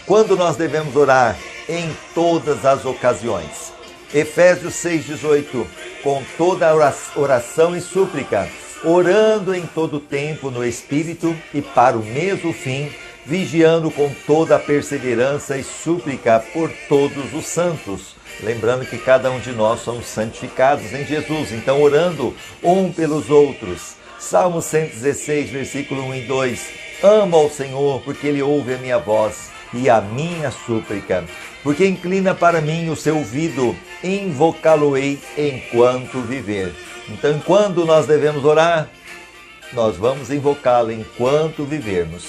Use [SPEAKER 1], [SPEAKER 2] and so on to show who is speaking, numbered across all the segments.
[SPEAKER 1] Quando nós devemos orar? Em todas as ocasiões. Efésios 6,18, com toda oração e súplica, orando em todo tempo no Espírito e para o mesmo fim, vigiando com toda a perseverança e súplica por todos os santos. Lembrando que cada um de nós somos santificados em Jesus, então orando um pelos outros. Salmo 116, versículo 1 e 2. Amo ao Senhor, porque Ele ouve a minha voz e a minha súplica. Porque inclina para mim o seu ouvido, invocá-lo-ei enquanto viver. Então, quando nós devemos orar? Nós vamos invocá-lo enquanto vivermos.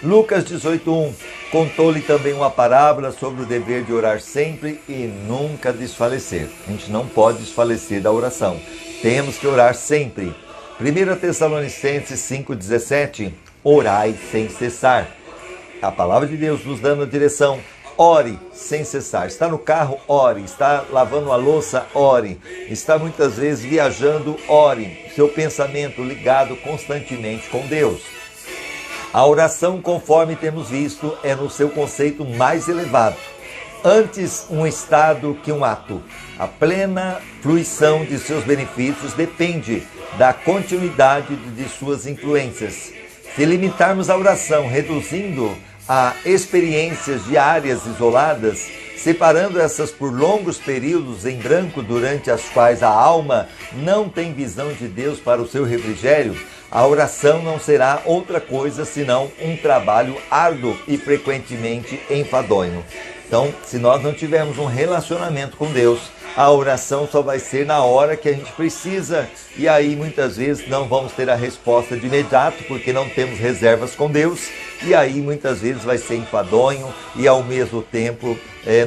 [SPEAKER 1] Lucas 18:1, contou-lhe também uma parábola sobre o dever de orar sempre e nunca desfalecer. A gente não pode desfalecer da oração, temos que orar sempre. 1 Tessalonicenses 5,17, orai sem cessar. A palavra de Deus nos dando a direção, ore sem cessar. Está no carro, ore. Está lavando a louça, ore. Está muitas vezes viajando, ore. Seu pensamento ligado constantemente com Deus. A oração, conforme temos visto, é no seu conceito mais elevado. Antes um estado que um ato. A plena fruição de seus benefícios depende da continuidade de suas influências. Se limitarmos a oração, reduzindo a experiências diárias isoladas, separando essas por longos períodos em branco durante as quais a alma não tem visão de Deus para o seu refrigério, a oração não será outra coisa senão um trabalho árduo e frequentemente enfadonho. Então, se nós não tivermos um relacionamento com Deus, a oração só vai ser na hora que a gente precisa, e aí muitas vezes não vamos ter a resposta de imediato, porque não temos reservas com Deus, e aí muitas vezes vai ser enfadonho e ao mesmo tempo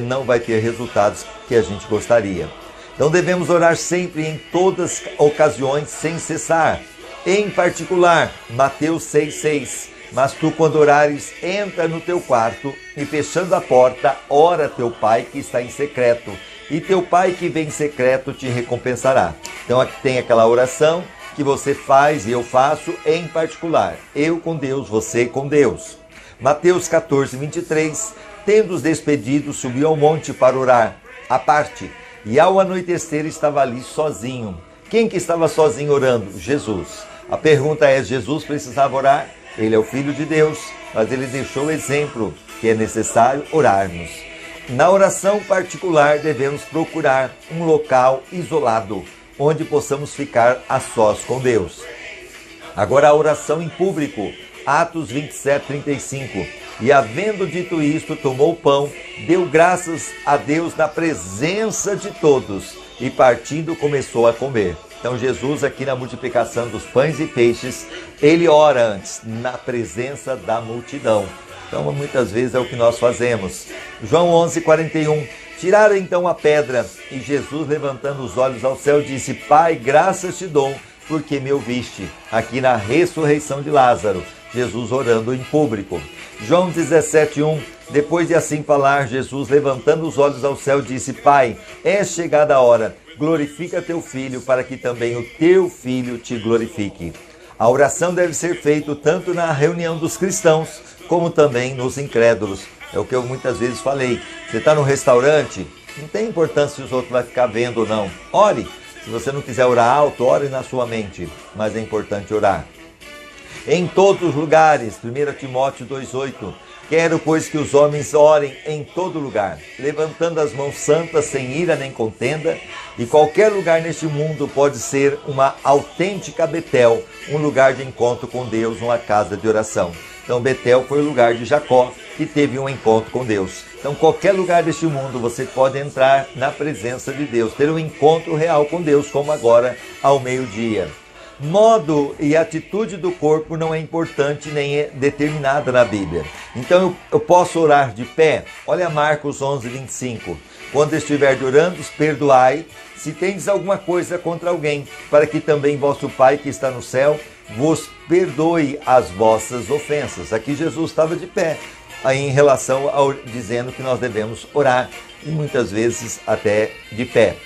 [SPEAKER 1] não vai ter resultados que a gente gostaria. Então devemos orar sempre em todas as ocasiões sem cessar. Em particular, Mateus 6,6, mas tu quando orares, entra no teu quarto e fechando a porta, ora teu pai que está em secreto, e teu pai que vem em secreto te recompensará. Então aqui tem aquela oração que você faz e eu faço em particular. Eu com Deus, você com Deus. Mateus 14:23, tendo-os despedido, subiu ao monte para orar, à parte, e ao anoitecer estava ali sozinho. Quem que estava sozinho orando? Jesus. A pergunta é, Jesus precisava orar? Ele é o Filho de Deus, mas ele deixou o exemplo que é necessário orarmos. Na oração particular devemos procurar um local isolado, onde possamos ficar a sós com Deus. Agora a oração em público, Atos 27:35. E havendo dito isto, tomou o pão, deu graças a Deus na presença de todos, e partindo começou a comer. Então Jesus aqui na multiplicação dos pães e peixes, ele ora antes, na presença da multidão. Então muitas vezes é o que nós fazemos. João 11:41, tiraram então a pedra, e Jesus levantando os olhos ao céu disse, Pai, graças te dou, porque me ouviste. Aqui na ressurreição de Lázaro, Jesus orando em público. João 17:1, depois de assim falar, Jesus levantando os olhos ao céu disse, Pai, é chegada a hora, glorifica teu filho, para que também o teu filho te glorifique. A oração deve ser feita tanto na reunião dos cristãos, como também nos incrédulos. É o que eu muitas vezes falei. Você está no restaurante, não tem importância se os outros vão ficar vendo ou não. Ore. Se você não quiser orar alto, ore na sua mente. Mas é importante orar. Em todos os lugares, 1 Timóteo 2,8. Quero, pois, que os homens orem em todo lugar, levantando as mãos santas, sem ira nem contenda, e qualquer lugar neste mundo pode ser uma autêntica Betel, um lugar de encontro com Deus, uma casa de oração. Então Betel foi o lugar de Jacó, que teve um encontro com Deus. Então qualquer lugar deste mundo você pode entrar na presença de Deus, ter um encontro real com Deus, como agora ao meio-dia. Modo e atitude do corpo não é importante nem é determinada na Bíblia. Então eu posso orar de pé? Olha Marcos 11:25. Quando estiver orando, perdoai, se tendes alguma coisa contra alguém, para que também vosso Pai que está no céu vos perdoe as vossas ofensas. Aqui Jesus estava de pé, aí em relação ao dizendo que nós devemos orar, e muitas vezes até de pé.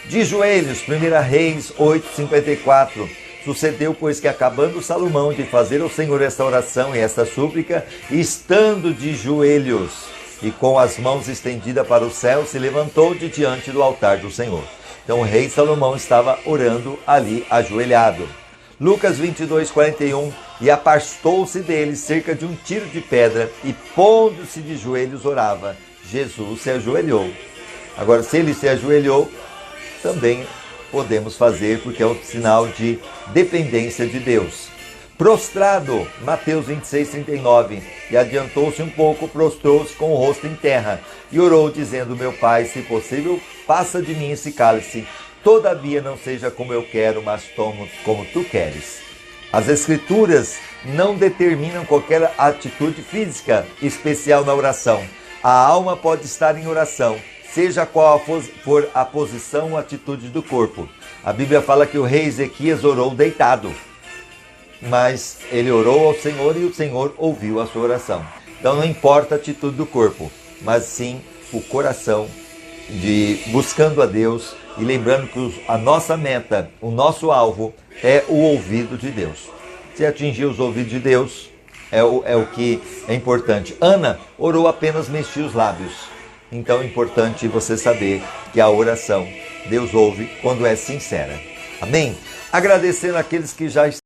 [SPEAKER 1] De joelhos, 1 Reis 8:54. Sucedeu, pois, que acabando Salomão de fazer ao Senhor esta oração e esta súplica, estando de joelhos, e com as mãos estendidas para o céu se levantou de diante do altar do Senhor. Então o rei Salomão estava orando ali ajoelhado. Lucas 22, 41, e afastou-se dele cerca de um tiro de pedra e pondo-se de joelhos orava. Jesus se ajoelhou. Agora, se ele se ajoelhou, também podemos fazer, porque é um sinal de dependência de Deus. Prostrado, Mateus 26, 39, e adiantou-se um pouco, prostrou-se com o rosto em terra, e orou, dizendo, meu Pai, se possível, passa de mim esse cálice, todavia não seja como eu quero, mas como tu queres. As Escrituras não determinam qualquer atitude física especial na oração. A alma pode estar em oração, seja qual for a posição ou atitude do corpo. A Bíblia fala que o rei Ezequias orou deitado, mas ele orou ao Senhor e o Senhor ouviu a sua oração. Então não importa a atitude do corpo, mas sim o coração de buscando a Deus e lembrando que a nossa meta, o nosso alvo é o ouvido de Deus. Se atingir os ouvidos de Deus, é o que é importante. Ana orou apenas mexer os lábios. Então é importante você saber que a oração Deus ouve quando é sincera. Amém? Agradecendo aqueles que já estão